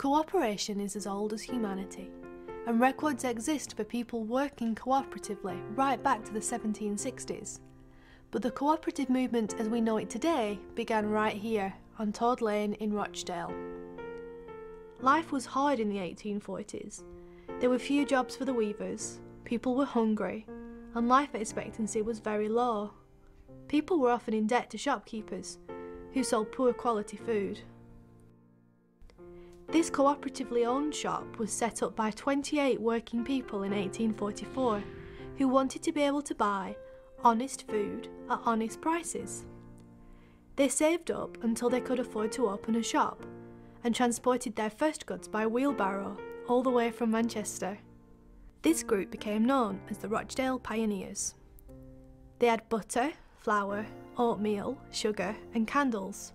Cooperation is as old as humanity, and records exist for people working cooperatively right back to the 1760s. But the cooperative movement as we know it today began right here on Toad Lane in Rochdale. Life was hard in the 1840s. There were few jobs for the weavers, people were hungry, and life expectancy was very low. People were often in debt to shopkeepers, who sold poor quality food. This cooperatively owned shop was set up by 28 working people in 1844 who wanted to be able to buy honest food at honest prices. They saved up until they could afford to open a shop and transported their first goods by wheelbarrow all the way from Manchester. This group became known as the Rochdale Pioneers. They had butter, flour, oatmeal, sugar and candles.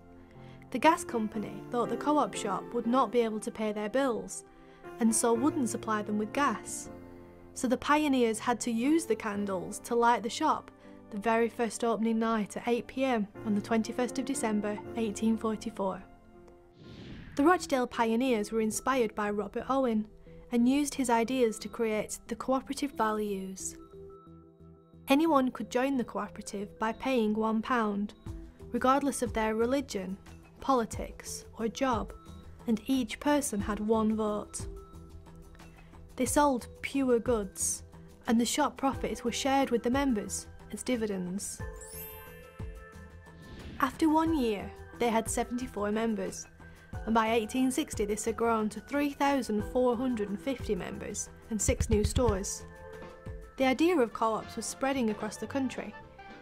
The gas company thought the co-op shop would not be able to pay their bills and so wouldn't supply them with gas. So the pioneers had to use the candles to light the shop the very first opening night at 8 p.m. on the 21st of December 1844. The Rochdale Pioneers were inspired by Robert Owen and used his ideas to create the cooperative values. Anyone could join the cooperative by paying £1, regardless of their religion, politics or job, and each person had one vote. They sold pure goods, and the shop profits were shared with the members as dividends. After 1 year, they had 74 members, and by 1860 this had grown to 3,450 members and 6 new stores. The idea of co-ops was spreading across the country,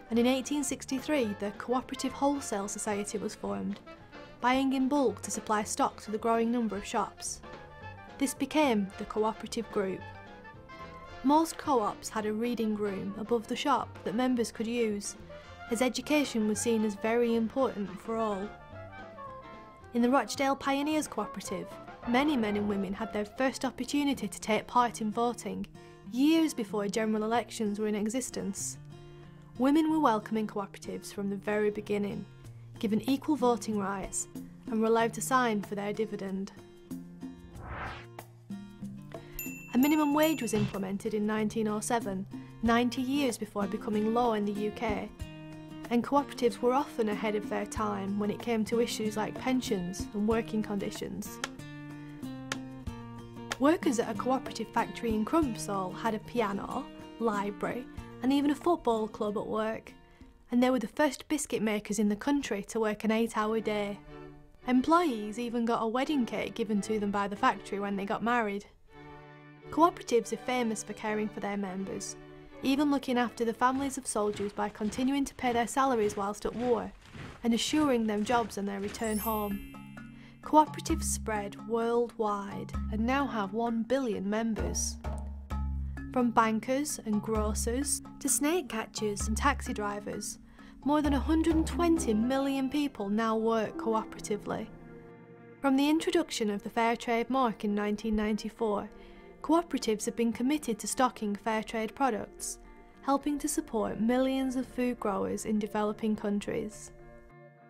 and in 1863 the Cooperative Wholesale Society was formed, buying in bulk to supply stock to the growing number of shops. This became the cooperative group. Most co-ops had a reading room above the shop that members could use, as education was seen as very important for all. In the Rochdale Pioneers Cooperative, many men and women had their first opportunity to take part in voting, years before general elections were in existence. Women were welcome in cooperatives from the very beginning, given equal voting rights, and were allowed to sign for their dividend. A minimum wage was implemented in 1907, 90 years before becoming law in the UK, and cooperatives were often ahead of their time when it came to issues like pensions and working conditions. Workers at a cooperative factory in Crumpsall had a piano, library, and even a football club at work, and they were the first biscuit makers in the country to work an 8-hour day. Employees even got a wedding cake given to them by the factory when they got married. Cooperatives are famous for caring for their members, even looking after the families of soldiers by continuing to pay their salaries whilst at war, and assuring them jobs on their return home. Cooperatives spread worldwide and now have 1 billion members. From bankers and grocers to snake catchers and taxi drivers, more than 120 million people now work cooperatively. From the introduction of the Fair Trade Mark in 1994, cooperatives have been committed to stocking fair trade products, helping to support millions of food growers in developing countries.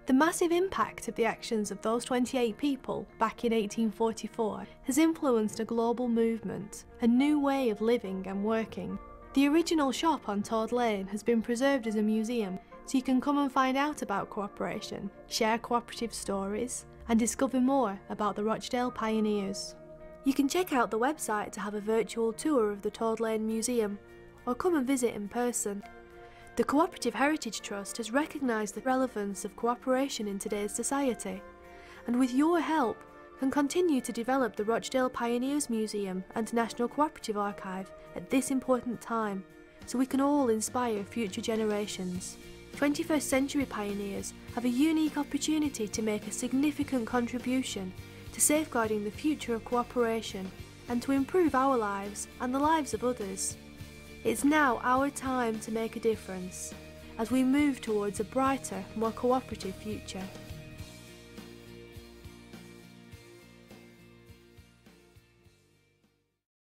The massive impact of the actions of those 28 people back in 1844 has influenced a global movement, a new way of living and working. The original shop on Toad Lane has been preserved as a museum, so you can come and find out about cooperation, share cooperative stories, and discover more about the Rochdale Pioneers. You can check out the website to have a virtual tour of the Toad Lane Museum, or come and visit in person. The Cooperative Heritage Trust has recognised the relevance of cooperation in today's society, and with your help can continue to develop the Rochdale Pioneers Museum and National Cooperative Archive at this important time, so we can all inspire future generations. 21st century pioneers have a unique opportunity to make a significant contribution to safeguarding the future of cooperation and to improve our lives and the lives of others. It's now our time to make a difference as we move towards a brighter, more cooperative future.